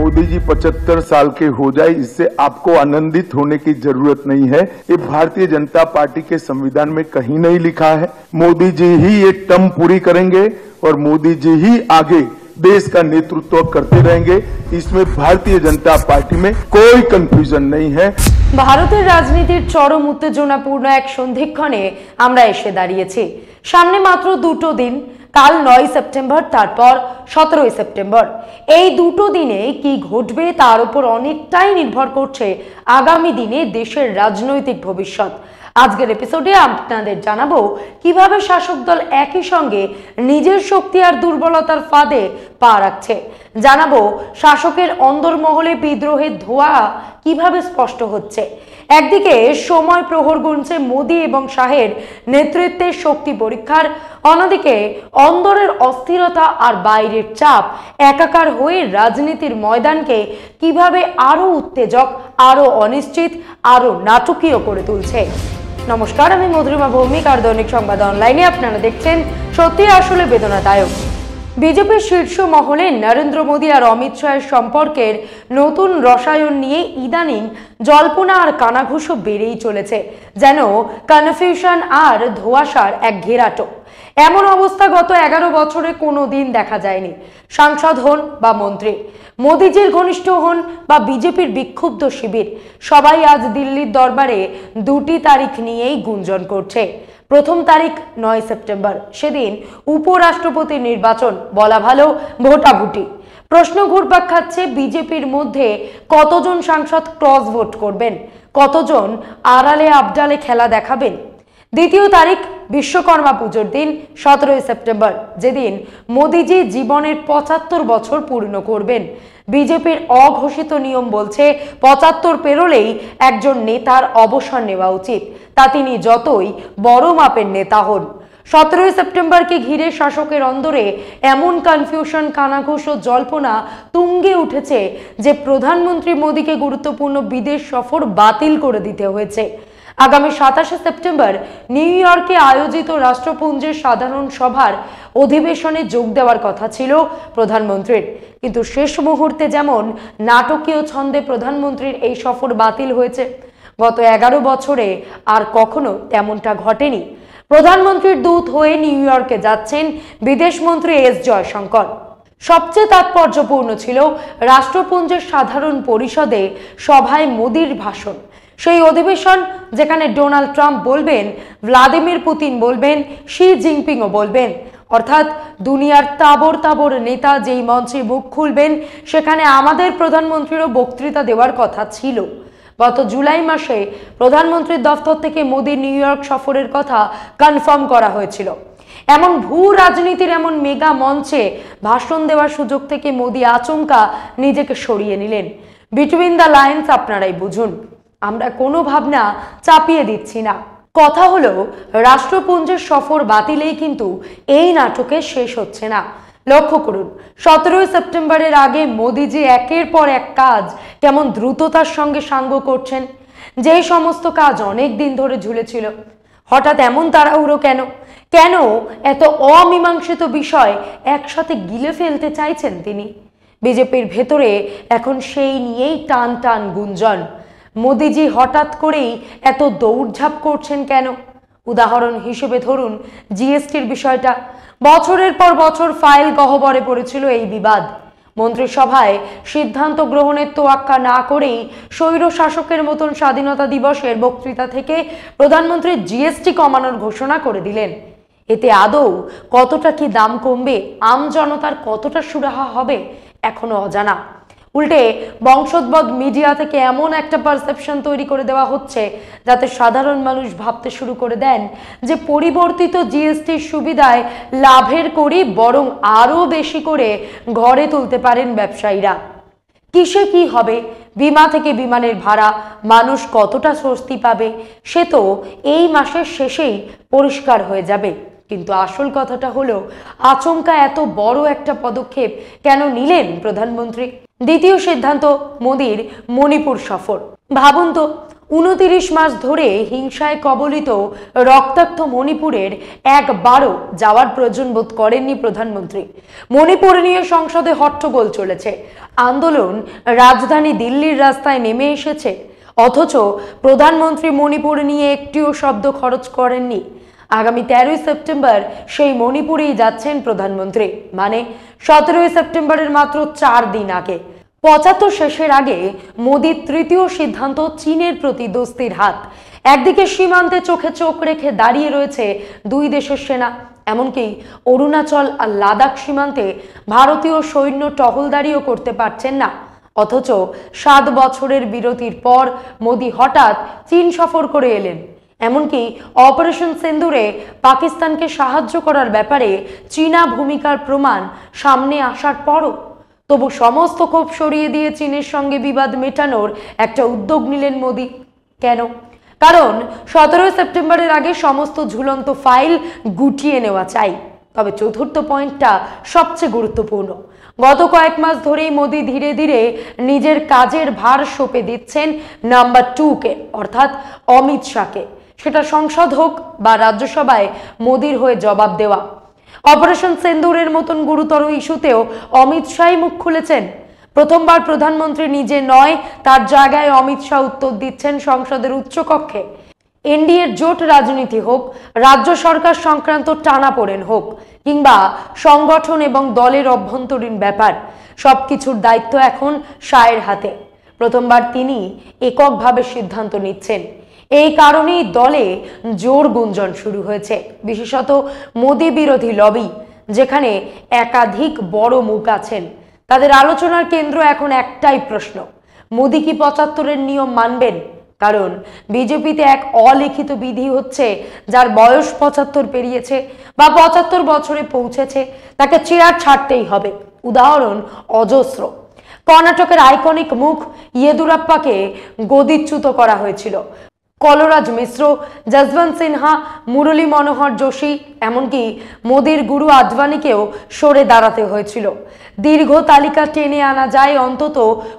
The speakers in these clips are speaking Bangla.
मोदी जी 75 साल के हो जाए, इससे आपको आनंदित होने की जरूरत नहीं है। ये भारतीय जनता पार्टी के संविधान में कहीं नहीं लिखा है। मोदी जी ही ये टर्म पूरी करेंगे और मोदी जी ही आगे देश का नेतृत्व करते रहेंगे। इसमें भारतीय जनता पार्टी में कोई कन्फ्यूजन नहीं है। ভারতের রাজনীতির চরম উত্তেজনাপূর্ণ এক সন্ধিক্ষণে আমরা এসে দাঁড়িয়েছি। সামনে মাত্র দুটো দিন, কাল 9 সেপ্টেম্বর, তারপর 17 সেপ্টেম্বর। এই দুটো দিনে কি ঘটবে তার উপর অনেকটাই নির্ভর করছে আগামী দিনে দেশের রাজনৈতিক ভবিষ্যৎ। আজকের এপিসোডে আপনাদের জানাবো কিভাবে শাসক দল একই সঙ্গে নিজের শক্তি আর দুর্বলতার ফাঁদে পা রাখছে। জানাবো শাসকের অন্দরমহলে বিদ্রোহের ধোঁয়া কিভাবে স্পষ্ট হচ্ছে। একদিকে সময় প্রহর গুনছে মোদী এবং শাহের নেতৃত্বের শক্তি পরীক্ষার, অন্যদিকে অন্দরের অস্থিরতা আর বাইরের চাপ একাকার হয়ে রাজনীতির ময়দানকে কিভাবে আরো উত্তেজক, আরো অনিশ্চিত, আরো নাটকীয় করে তুলছে। নমস্কার, আমি মধুরিমা ভৌমিক আর দৈনিক সংবাদ অনলাইনে আপনারা দেখছেন সত্যি আসলে বেদনাদায়ক। বিজেপির শীর্ষ মহলে নরেন্দ্র মোদী আর অমিত শাহের সম্পর্কের নতুন রসায়ন নিয়ে ইদানিং জল্পনা আর কানাঘুষো বেড়েই চলেছে, যেন কনফিউশন আর ধোঁয়াশার এক ঘেরাটো। এমন অবস্থা গত 11 বছরে কোনো দিন দেখা যায়নি। সাংসদ হন বা মন্ত্রী, মোদীজির ঘনিষ্ঠ হন বা বিজেপির বিক্ষুব্ধ শিবির, সবাই আজ দিল্লির দরবারে দুটি তারিখ নিয়েই গুঞ্জন করছে। প্রথম তারিখ 9 সেপ্টেম্বর, সেদিন উপরাষ্ট্রপতি নির্বাচন, বলা ভালো ভোটাভুটি। প্রশ্ন ঘুরপাক খাচ্ছে বিজেপির মধ্যে কতজন সাংসদ ক্রস ভোট করবেন, কতজন আড়ালে আবডালে খেলা দেখাবেন। দ্বিতীয় তারিখ বিশ্বকর্মা পুজোর দিন 17 সেপ্টেম্বর, যেদিন মোদীজি জীবনের 75 বছর পূর্ণ করবেন। বিজেপির অঘোষিত নিয়ম বলছে 75 পেরোলেই একজন নেতার অবসর নেওয়া উচিত, তা তিনি যতই বড় মাপের নেতা হন। 17 সেপ্টেম্বরকে ঘিরে শাসকের অন্দরে এমন কনফিউশন, কানাঘুষ ও জল্পনা তুঙ্গে উঠেছে যে প্রধানমন্ত্রী মোদীকে গুরুত্বপূর্ণ বিদেশ সফর বাতিল করে দিতে হয়েছে। আগামী 27 সেপ্টেম্বর নিউ ইয়র্কে আয়োজিত রাষ্ট্রপুঞ্জের সাধারণ সভার অধিবেশনে যোগ দেওয়ার কথা ছিল প্রধানমন্ত্রীর, কিন্তু শেষ মুহূর্তে যেমন নাটকীয় ছন্দে প্রধানমন্ত্রীর এই সফর বাতিল হয়েছে, গত 11 বছরে আর কখনো তেমনটা ঘটেনি। প্রধানমন্ত্রীর দূত হয়ে নিউ ইয়র্কে যাচ্ছেন বিদেশমন্ত্রী এস জয়শঙ্কর। সবচেয়ে তাৎপর্যপূর্ণ ছিল রাষ্ট্রপুঞ্জের সাধারণ পরিষদে সভায় মোদীর ভাষণ। সেই অধিবেশন যেখানে ডোনাল্ড ট্রাম্প বলবেন, ভ্লাদিমির পুতিন বলবেন, শি জিনপিংও বলবেন, অর্থাৎ দুনিয়ার তাবর তাবর নেতা যেই মঞ্চে মুখ খুলবেন, সেখানে আমাদের প্রধানমন্ত্রীরও বক্তৃতা দেওয়ার কথা ছিল। গত জুলাই মাসে প্রধানমন্ত্রীর দফতর থেকে মোদীর নিউ ইয়র্ক সফরের কথা কনফার্ম করা হয়েছিল। এমন ভূ রাজনীতির এমন মেগা মঞ্চে ভাষণ দেওয়ার সুযোগ থেকে মোদী আচমকা নিজেকে সরিয়ে নিলেন। বিটুইন দ্য লাইন্স আপনারাই বুঝুন, আমরা কোনো ভাবনা চাপিয়ে দিচ্ছি না। কথা হলো রাষ্ট্রপুঞ্জের সফর বাতিলেই কিন্তু এই নাটকে শেষ হচ্ছে না। লক্ষ্য করুন, 17 সেপ্টেম্বরের আগে মোদীজি একের পর এক কাজ কেমন দ্রুততার সঙ্গে সাঙ্গ করছেন। যেই সমস্ত কাজ অনেক দিন ধরে ঝুলেছিল, হঠাৎ এমন তাড়াহুড়ো কেন? কেন এত অমীমাংসিত বিষয় একসাথে গিলে ফেলতে চাইছেন তিনি? বিজেপির ভেতরে এখন সেই নিয়েই টান টান গুঞ্জন। মোদীজি হঠাৎ করেই এত দৌড়ঝাঁপ করছেন কেন? উদাহরণ হিসেবে ধরুন জিএসটির বিষয়টা। বছরের পর বছর ফাইল গহ্বরে পড়েছিল এই বিবাদ। মন্ত্রিসভায় সিদ্ধান্ত গ্রহণের তোয়াক্কা না করেই স্বৈর শাসকের মতন স্বাধীনতা দিবসের বক্তৃতা থেকে প্রধানমন্ত্রী জিএসটি কমানোর ঘোষণা করে দিলেন। এতে আদৌ কতটা কি দাম কমবে, আম জনতার কতটা সুরাহা হবে, এখনো অজানা। উল্টে বংশোদ্ভূত মিডিয়া থেকে এমন একটা পারসেপশন তৈরি করে দেওয়া হচ্ছে যাতে সাধারণ মানুষ ভাবতে শুরু করে দেন যে পরিবর্তিত জিএসটির সুবিধায় লাভের করি বরং আরো বেশি করে ঘরে তুলতে পারেন ব্যবসায়ীরা। কিসে কি হবে, বিমা থেকে বিমানের ভাড়া, মানুষ কতটা স্বস্তি পাবে, সে তো এই মাসের শেষেই পরিষ্কার হয়ে যাবে। কিন্তু আসল কথাটা হলো আচমকা এত বড় একটা পদক্ষেপ কেন নিলেন প্রধানমন্ত্রী? দ্বিতীয় সিদ্ধান্ত মোদীর মণিপুর সফর। ভাবুন তো, 29 মাস ধরে হিংসায় কবলিত রক্তাক্ত মণিপুরের একবারও যাওয়ার প্রয়োজন বোধ করেননি প্রধানমন্ত্রী। মণিপুর নিয়ে সংসদে হট্টগোল চলেছে, আন্দোলন রাজধানী দিল্লির রাস্তায় নেমে এসেছে, অথচ প্রধানমন্ত্রী মণিপুর নিয়ে একটিও শব্দ খরচ করেননি। আগামী 13ই সেপ্টেম্বর সেই মণিপুরেই যাচ্ছেন প্রধানমন্ত্রী, মানে 17ই সেপ্টেম্বরের মাত্র 4 দিন আগে। 75 শেষের আগে মোদির তৃতীয় সিদ্ধান্ত চীনের প্রতি দোস্তির হাত। একদিকে সীমান্তে চোখে চোখ রেখে দাঁড়িয়ে রয়েছে দুই দেশের সেনা, এমনকি অরুণাচল আর লাদাখ সীমান্তে ভারতীয় সৈন্য টহলদারিও করতে পারছেন না। অথচ 7 বছরের বিরতির পর মোদি হঠাৎ চীন সফর করে এলেন। এমনকি অপারেশন সিন্দুরে পাকিস্তানকে সাহায্য করার ব্যাপারে চীনা ভূমিকার প্রমাণ সামনে আসার পরও তবু সমস্ত ক্ষোভ সরিয়ে দিয়ে চীনের সঙ্গে বিবাদ মেটানোর একটা উদ্যোগ নিলেন মোদি। কেন? কারণ 17ই সেপ্টেম্বরের আগে সমস্ত ঝুলন্ত ফাইল গুটিয়ে নেওয়া চাই। তবে চতুর্থ পয়েন্টটা সবচেয়ে গুরুত্বপূর্ণ। গত কয়েক মাস ধরেই মোদি ধীরে ধীরে নিজের কাজের ভার সঁপে দিচ্ছেন নাম্বার 2-কে, অর্থাৎ অমিত শাহকে। সেটা সংসদ হোক বা রাজ্যসভায় মোদির হয়ে জবাব দেওয়া। অপারেশন সিন্দুরের মতন গুরুতর ইস্যুতেও অমিত শাহই মুখ খুলেছেন। প্রথমবার প্রধানমন্ত্রী নিজে নয়, তার জায়গায় অমিত শাহ উত্তর দিচ্ছেন সংসদের উচ্চকক্ষে। এনডিএর জোট রাজনীতি হোক, রাজ্য সরকার সংক্রান্ত টানাপোড়েন হোক, কিংবা সংগঠন এবং দলের অভ্যন্তরীণ ব্যাপার, সবকিছুর দায়িত্ব এখন শাহের হাতে। প্রথমবার তিনি এককভাবে সিদ্ধান্ত নিচ্ছেন। এই কারণেই দলে জোর গুঞ্জন শুরু হয়েছে, বিশেষত মোদি বিরোধী লবি, যেখানে একাধিক বড় মুখ আছেন। তাদের আলোচনার কেন্দ্র এখন একটাই প্রশ্ন: মোদি কি 75-এর নিয়ম মানবেন? কারণ বিজেপিতে এক অলিখিত বিধি হচ্ছে, যার বয়স 75 পেরিয়েছে বা 75 বছরে পৌঁছেছে তাকে চেয়ার ছাড়তেই হবে। উদাহরণ অজস্র। কর্ণাটকের আইকনিক মুখ ইয়েদুরাপ্পাকে গদিচ্যুত করা হয়েছিল। কলরাজ মিশ্র, যশবন্ত সিনহা, মুরলী মনোহর যোশী, এমনকি মোদির গুরু আদবানিকেও সরে দাঁড়াতে হয়েছিল। দীর্ঘ তালিকা টেনে আনা যায় অন্তত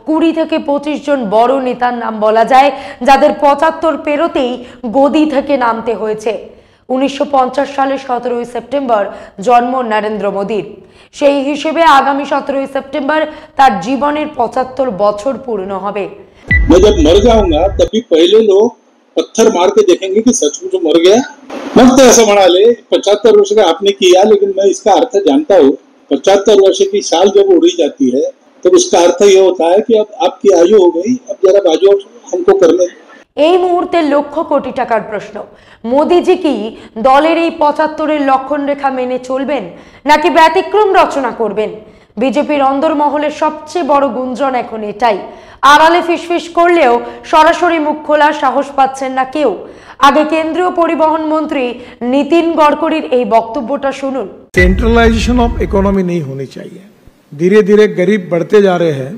20 থেকে 25 জন বড় নেতার নাম বলা যায়, যাদের 75 পেরোতেই গদি থেকে নামতে হয়েছে। 1950 সালে 17ই সেপ্টেম্বর জন্ম নরেন্দ্র মোদির। সেই হিসেবে আগামী 17ই সেপ্টেম্বর তার জীবনের 75 বছর পূর্ণ হবে। मैं जब मर जाऊंगा तभी पहले लोग पत्थर मार के देखेंगे कि सचमुच मर गया। मत तो ऐसा बना ले 75 वर्ष का आपने किया, लेकिन मैं इसका अर्थ जानता हूँ। 75 वर्ष की साल जब उड़ी जाती है तो उसका अर्थ ये होता है कि अब आपकी आयु हो गई, अब जरा बाजू हमको करने। এই মুহূর্তে লক্ষ কোটি টাকার প্রশ্ন: মোদিজি কি দলের এই 75-এর লক্ষণ রেখা মেনে চলবেন, নাকি ব্যতিক্রম রচনা করবেন? বিজেপির অন্দরমহলের সবচেয়ে বড় গুঞ্জন এখন এটাই। আড়ালে ফিসফিস করলেও সরাসরি মুখ খোলার সাহস পাচ্ছেন না কেউ। আগে কেন্দ্রীয় পরিবহন মন্ত্রী নীতিন গডকরির এই বক্তব্যটা শুনুন। सेंट्रलाइजेशन ऑफ इकोनॉमी नहीं होनी चाहिए। धीरे धीरे गरीब बढ़ते जा रहे हैं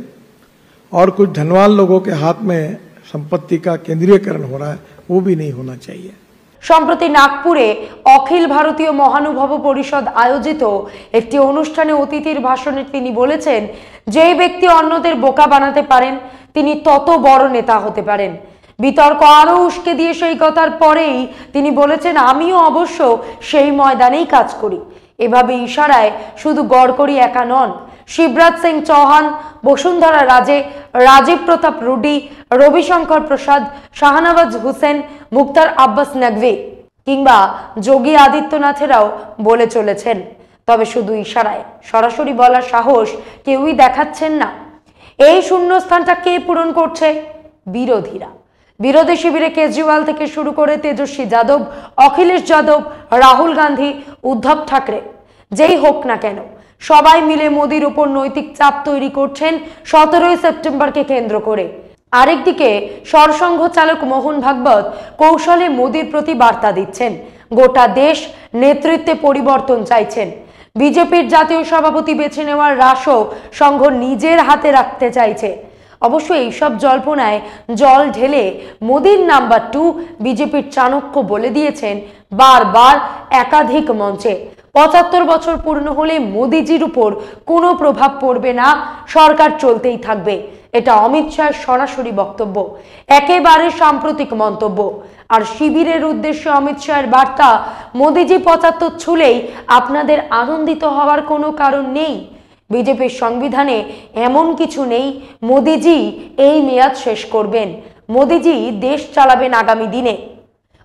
और कुछ धनवान लोगों के हाथ में संपत्ति का केंद्रीयकरण हो रहा है, वो भी नहीं होना चाहिए। সম্প্রতি নাগপুরে অখিল ভারতীয় মহানুভব পরিষদ আয়োজিত একটি অনুষ্ঠানে অতিথির ভাষণে তিনি বলেছেন, যে ব্যক্তি অন্যদের বোকা বানাতে পারেন তিনি তত বড় নেতা হতে পারেন। বিতর্ক আরো উস্কে দিয়ে সেই কথার পরেই তিনি বলেছেন, আমিও অবশ্য সেই ময়দানেই কাজ করি। এভাবে ইশারায় শুধু গডকরি একা নন, শিবরাজ সিং চৌহান, বসুন্ধরা রাজে, রাজীব প্রতাপ রুডি, রবিশঙ্কর প্রসাদ, শাহনওয়াজ হুসেন, মুখতার আব্বাস নকভি কিংবা যোগী আদিত্যনাথেরাও বলে চলেছেন। তবে শুধু ইশারায়, সরাসরি বলার সাহস কেউই দেখাচ্ছেন না। এই শূন্যস্থানটা কে পূরণ করছে? বিরোধীরা। বিরোধী শিবিরে কেজরিওয়াল থেকে শুরু করে তেজস্বী যাদব, অখিলেশ যাদব, রাহুল গান্ধী, উদ্ধব ঠাকরে, যেই হোক না কেন সবাই মিলে মোদির উপর নৈতিক চাপ তৈরি করছেন 17ই সেপ্টেম্বরকে কেন্দ্র করে। আরেকদিকে সরসংঘ চালক মোহন ভাগবত কৌশলে মোদির প্রতি বার্তা দিচ্ছেন, গোটা দেশ নেতৃত্বে পরিবর্তন চাইছেন। বিজেপির জাতীয় সভাপতি বেছে নেওয়ার রাশও সংঘ নিজের হাতে রাখতে চাইছে। অবশ্য এইসব জল্পনায় জল ঢেলে মোদির নাম্বার 2 বিজেপির চাণক্য বলে দিয়েছেন বারবার একাধিক মঞ্চে, 75 বছর পূর্ণ হলে মোদিজির উপর কোনো প্রভাব পড়বে না, সরকার চলতেই থাকবে। এটা অমিত শাহের সরাসরি বক্তব্য, একেবারে সাম্প্রতিক মন্তব্য। আর শিবিরের উদ্দেশ্যে অমিত শাহের বার্তা, মোদিজি 75 ছুলেই আপনাদের আনন্দিত হওয়ার কোনো কারণ নেই। বিজেপির সংবিধানে এমন কিছু নেই মোদিজি এই মেয়াদ শেষ করবেন, মোদিজি দেশ চালাবেন আগামী দিনে।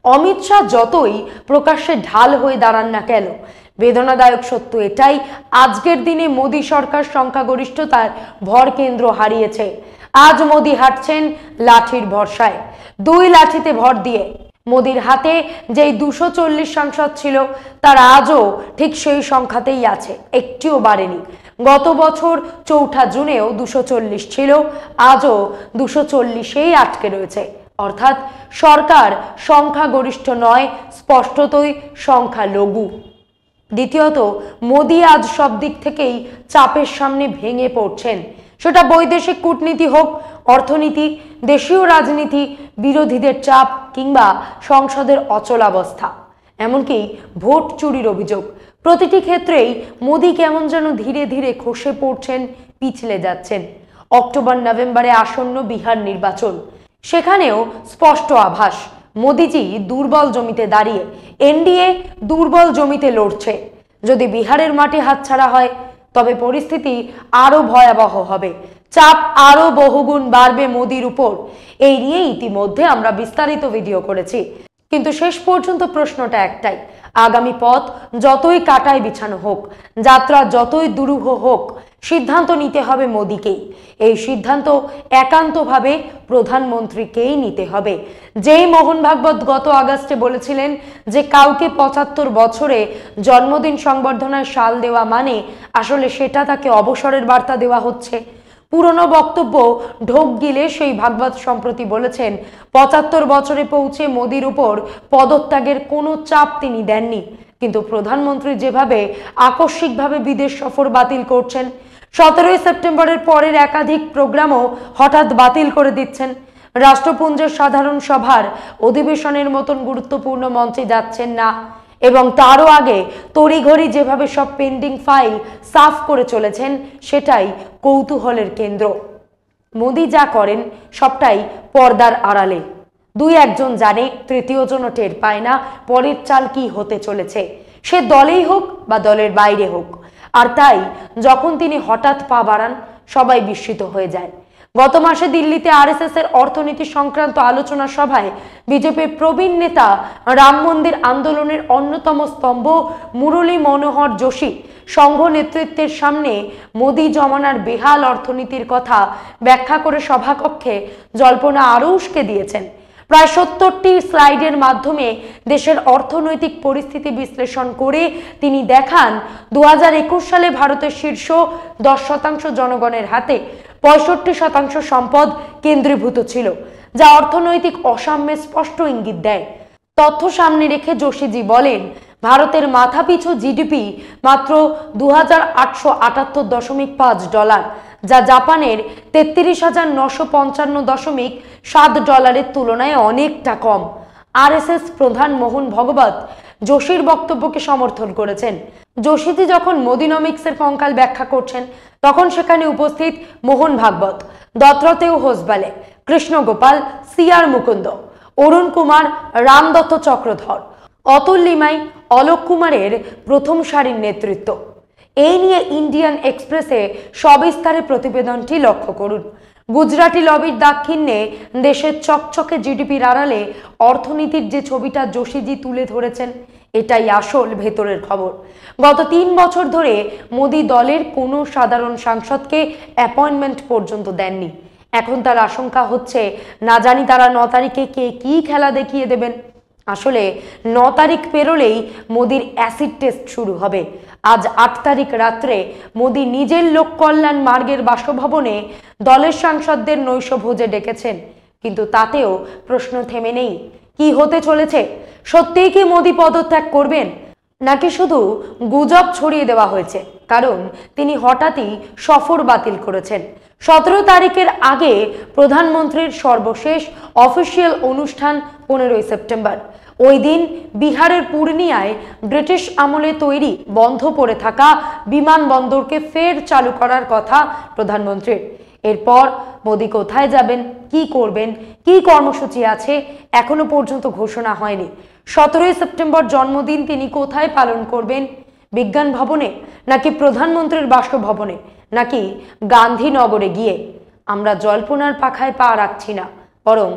অমিত শাহ যতই প্রকাশ্যে ঢাল হয়ে দাঁড়ান না কেন, বেদনাদায়ক সত্য এটাই, আজকের দিনে মোদী সরকার সংখ্যাগরিষ্ঠতার ভর কেন্দ্র হারিয়েছে। আজ মোদী হাঁটছেন লাঠির ভরসায়, 2 লাঠিতে ভর দিয়ে। মোদীর হাতে যেই 240 সাংসদ ছিল তার আজও ঠিক সেই সংখ্যাতেই আছে, একটিও বাড়েনি। গত বছর 4 জুনেও 240 ছিল, আজও 240-এই আটকে রয়েছে। অর্থাৎ সরকার সংখ্যাগরিষ্ঠ নয়, স্পষ্টতই সংখ্যালঘু। দ্বিতীয়ত, মোদী আজ সব দিক থেকেই চাপের সামনে ভেঙে পড়ছেন, সেটা বৈদেশিক কূটনীতি হোক, অর্থনীতি, দেশীয় রাজনীতি, বিরোধীদের চাপ কিংবা সংসদের অচলাবস্থা, এমনকি ভোট চুরির অভিযোগ। প্রতিটি ক্ষেত্রেই মোদী কেমন যেন ধীরে ধীরে খসে পড়ছেন, পিছলে যাচ্ছেন। অক্টোবর নভেম্বরে আসন্ন বিহার নির্বাচন, সেখানেও স্পষ্ট আভাস মোদিজি দুর্বল জমিতে দাঁড়িয়ে, এনডিএ দুর্বল জমিতে লড়ছে। যদি বিহারের মাটি হাতছাড়া হয় তবে পরিস্থিতি আরো ভয়াবহ হবে, চাপ আরো বহুগুণ বাড়বে মোদির উপর। এই নিয়ে ইতিমধ্যে আমরা বিস্তারিত ভিডিও করেছি, কিন্তু শেষ পর্যন্ত প্রশ্নটা একটাই, আগামী পথ যতই কাটায় বিছানো হোক, যাত্রা যতই দুরূহ হোক, সিদ্ধান্ত নিতে হবে মোদিকেই। এই সিদ্ধান্ত একান্তভাবে প্রধানমন্ত্রীকেই নিতে হবে। যেই মোহন ভাগবত গত আগস্টে বলেছিলেন যে কাউকে 75 বছরে জন্মদিন সংবর্ধনায় শাল দেওয়া মানে আসলে সেটা তাকে অবসরের বার্তা দেওয়া হচ্ছে। পুরনো বক্তব্য ঢোক গিলে সেই ভাগবত সম্প্রতি বলেছেন 75 বছরে পৌঁছে মোদির উপর পদত্যাগের কোনো চাপ তিনি দেননি। কিন্তু প্রধানমন্ত্রী যেভাবে আকস্মিকভাবে বিদেশ সফর বাতিল করছেন, 17 সেপ্টেম্বরের পরের একাধিক প্রোগ্রামও হঠাৎ বাতিল করে দিচ্ছেন, রাষ্ট্রপুঞ্জের সাধারণ সভার অধিবেশনের মতন গুরুত্বপূর্ণ মঞ্চে যাচ্ছেন না, এবং তারও আগে তড়িঘড়ি যেভাবে সব পেন্ডিং ফাইল সাফ করে চলেছেন, সেটাই কৌতূহলের কেন্দ্র। মোদি যা করেন সবটাই পর্দার আড়ালে, 2-1 জানে, তৃতীয় জন টের পায় না পরের চাল কি হতে চলেছে, সে দলেই হোক বা দলের বাইরে হোক। আর তাই যখন তিনি হঠাৎ পা বাড়ান, সবাই বিস্মিত হয়ে যায়। গত মাসে দিল্লিতে আরএসএস এর অর্থনীতি সংক্রান্ত আলোচনা সভায় বিজেপির প্রবীণ নেতা, রাম মন্দির আন্দোলনের অন্যতম স্তম্ভ মুরলী মনোহর যোশী সংঘ নেতৃত্বের সামনে মোদি জমানার বেহাল অর্থনীতির কথা ব্যাখ্যা করে সভাকক্ষে জল্পনা আরও উস্কে দিয়েছেন। প্রায় 70টি স্লাইডের মাধ্যমে দেশের অর্থনৈতিক পরিস্থিতি বিশ্লেষণ করে তিনি দেখান 2021 সালে ভারতের শীর্ষ 10% জনগণের হাতে 65% সম্পদ কেন্দ্রীভূত ছিল, যা অর্থনৈতিক অসাম্যের স্পষ্ট ইঙ্গিত দেয়। তথ্য সামনে রেখে যোশীজি বলেন, ভারতের মাথাপিছু জিডিপি মাত্র $2,878.5, যা জাপানের $33,955.7 তুলনায় অনেকটা কম। আরএসএস প্রধান মোহন ভাগবত যোশীর বক্তব্যকে সমর্থন করেছেন। যোশীজি যখন মোদিনমিক্সের কঙ্কাল ব্যাখ্যা করছেন, তখন সেখানে উপস্থিত মোহন ভাগবত, দত্ততেও হোসবালে, কৃষ্ণ গোপাল, সিআর মুকুন্দ, অরুণ কুমার, রামদত্ত চক্রধর, অতুল লিমাই, অলোক কুমারের প্রথম সারির নেতৃত্ব। এই নিয়ে ইন্ডিয়ান এক্সপ্রেসে সবিস্তারে প্রতিবেদনটি লক্ষ্য করুন। গুজরাটি লবির দাক্ষিণ্যে দেশের চকচকে জিডিপির আড়ালে অর্থনীতির যে ছবিটা যোশীজি তুলে ধরেছেন, এটাই আসল ভেতরের খবর। গত 3 বছর ধরে মোদি দলের কোনো সাধারণ সাংসদকে অ্যাপয়েন্টমেন্ট পর্যন্ত দেননি। এখন তার আশঙ্কা হচ্ছে, না জানি তারা 9 তারিখে কে কি খেলা দেখিয়ে দেবেন। আসলে 9 তারিখ পেরোলেই মোদির অ্যাসিড টেস্ট শুরু হবে। আজ 8 তারিখ রাত্রে মোদি নিজের লোক কল্যাণ মার্গের বাসভবনে দলের সাংসদদের নৈশভোজে ডেকেছেন, কিন্তু তাতেও প্রশ্ন থেমে নেই। কি হতে চলেছে? সত্যিই কি মোদি পদত্যাগ করবেন, নাকি শুধু গুজব ছড়িয়ে দেওয়া হয়েছে? কারণ তিনি হঠাৎই সফর বাতিল করেছেন। 17 তারিখের আগে প্রধানমন্ত্রীর সর্বশেষ অফিসিয়াল অনুষ্ঠান 15 সেপ্টেম্বর। ওই দিন বিহারের পূর্ণিয়ায় ব্রিটিশ আমলে তৈরি বন্ধ পড়ে থাকা বিমানবন্দরকে ফের চালু করার কথা প্রধানমন্ত্রীর। এরপর মোদি কোথায় যাবেন, কি করবেন, কি কর্মসূচি আছে এখনো পর্যন্ত ঘোষণা হয়নি। 17 সেপ্টেম্বর জন্মদিন তিনি কোথায় পালন করবেন, বিজ্ঞান ভবনে নাকি প্রধানমন্ত্রীর বাসভবনে নাকি গান্ধীনগরে গিয়ে, আমরা জল্পনার পাখায় পা রাখছি না, বরং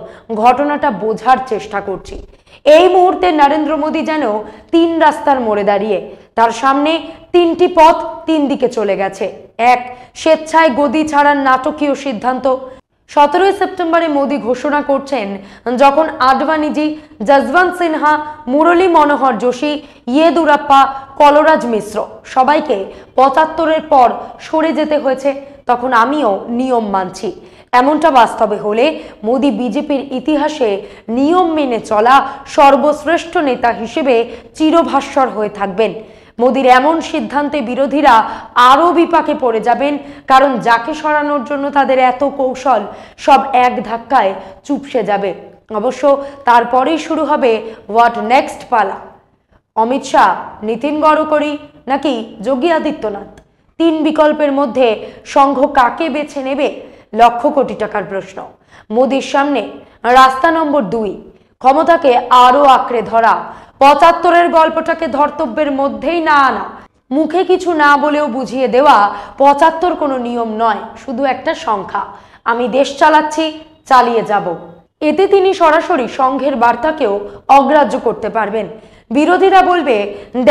ঘটনাটা বোঝার চেষ্টা করছি। এই মুহূর্তে নরেন্দ্র মোদী যেন 3 রাস্তার মোড়ে দাঁড়িয়ে, তার সামনে 3টি পথ 3 দিকে চলে গেছে। এক, স্বেচ্ছায় গদি ছাড়ার নাটকীয় সিদ্ধান্ত। 17 সেপ্টেম্বরে মোদী ঘোষণা করছেন যখন আডবাণীজি, যশবন্ত সিনহা, মুরলী মনোহর যোশী, ইয়েদুরাপ্পা, কলরাজ মিশ্র সবাইকে 75-এর পর সরে যেতে হয়েছে, তখন আমিও নিয়ম মানছি। এমনটা বাস্তবে হলে মোদী বিজেপির ইতিহাসে নিয়ম মেনে চলা সর্বশ্রেষ্ঠ নেতা হিসেবে চিরভাস্বর হয়ে থাকবেন। মোদীর এমন সিদ্ধান্তে বিরোধীরা আরও বিপাকে পড়ে যাবেন, কারণ যাকে সরানোর জন্য তাদের এত কৌশল সব এক ধাক্কায় চুপসে যাবে। অবশ্য তারপরেই শুরু হবে হোয়াট নেক্সট পালা। অমিত শাহ, নীতিন গডকরি নাকি যোগী আদিত্যনাথ, 3 বিকল্পের মধ্যে সংঘ কাকে বেছে নেবে? লক্ষ কোটি টাকার প্রশ্ন। মোদীর সামনে রাস্তা নম্বর 2, ক্ষমতাকে আরো আঁকড়ে ধরা, 75-এর গল্পটাকে ধর্তব্যের মধ্যেই না আনা, মুখে কিছু না বলেও বুঝিয়ে দেওয়া 75 কোনো নিয়ম নয়, শুধু একটা সংখ্যা। আমি দেশ চালাচ্ছি, চালিয়ে যাব। এতে তিনি সরাসরি সংঘের বার্তাকেও অগ্রাহ্য করতে পারবেন। বিরোধীরা বলবে,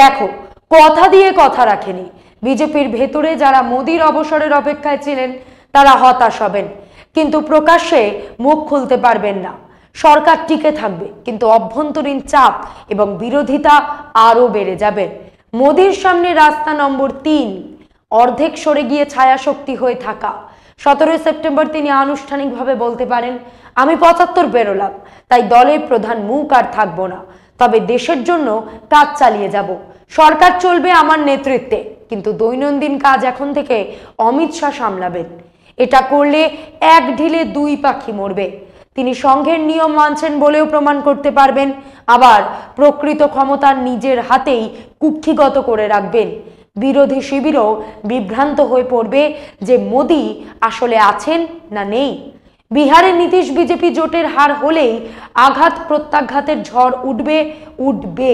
দেখো কথা দিয়ে কথা রাখেনি। বিজেপির ভেতরে যারা মোদীর অবসরের অপেক্ষায় ছিলেন তারা হতাশ হবেন, কিন্তু প্রকাশ্যে মুখ খুলতে পারবেন না। সরকার টিকে থাকবে, কিন্তু অভ্যন্তরীণ চাপ এবং বিরোধিতা আরও বেড়ে যাবে। মোদীর সামনে রাস্তা নম্বর 3, অর্ধেক সরে গিয়ে ছায়াশক্তি হয়ে থাকা। 17 সেপ্টেম্বর তিনি আনুষ্ঠানিকভাবে বলতে পারেন, আমি 75 পেরোলাম, তাই দলের প্রধান মুখ আর থাকবো না, তবে দেশের জন্য কাজ চালিয়ে যাব। সরকার চলবে আমার নেতৃত্বে, কিন্তু দৈনন্দিন কাজ এখন থেকে অমিত শাহ সামলাবেন। এটা করলে এক ঢিলে 2 পাখি মরবে। তিনি সংঘের নিয়ম মানছেন বলেও প্রমাণ করতে পারবেন, আবার প্রকৃত ক্ষমতা নিজের হাতেই কুক্ষিগত করে রাখবেন। বিরোধী শিবিরও বিভ্রান্ত হয়ে পড়বে যে মোদী আসলে আছেন না নেই। বিহারে নীতিশ বিজেপি জোটের হার হলেই আঘাত প্রত্যাঘাতের ঝড় উঠবে।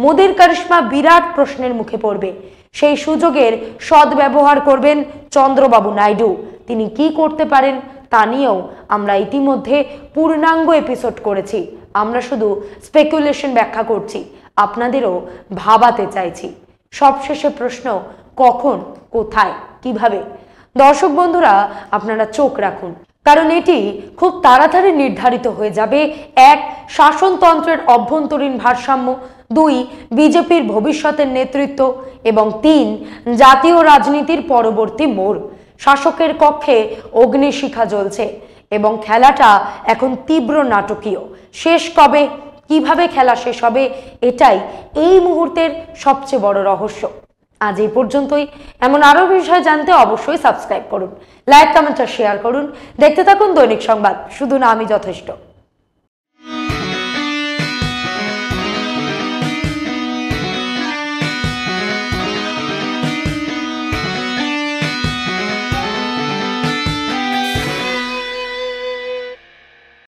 মোদীর কারিশমা বিরাট প্রশ্নের মুখে পড়বে। সেই সুযোগের সদ্ব্যবহার করবেন চন্দ্রবাবু নাইডু। তিনি কি করতে পারেন তা নিয়েও আমরা ইতিমধ্যে পূর্ণাঙ্গ এপিসোড করেছি। আমরা শুধু স্পেকুলেশন ব্যাখ্যা করছি, আপনাদেরও ভাবাতে চাইছি। সবশেষে প্রশ্ন, কখন, কোথায়, কিভাবে? দর্শক বন্ধুরা, আপনারা চোখ রাখুন, কারণ এটি খুব তাড়াতাড়ি নির্ধারিত হয়ে যাবে। 1, শাসনতন্ত্রের অভ্যন্তরীণ ভারসাম্য, 2, বিজেপির ভবিষ্যতের নেতৃত্ব এবং 3, জাতীয় রাজনীতির পরবর্তী মোড়। শাসকের কক্ষে অগ্নিশিখা জ্বলছে এবং খেলাটা এখন তীব্র নাটকীয়। শেষ কবে, কিভাবে খেলা শেষ হবে, এটাই এই মুহূর্তের সবচেয়ে বড় রহস্য। আজ এই পর্যন্তই। এমন আরো বিষয় জানতে অবশ্যই সাবস্ক্রাইব করুন, লাইক, কমেন্ট আর শেয়ার করুন। দেখতে থাকুন দৈনিক সংবাদ, শুধু না আমি যথেষ্ট।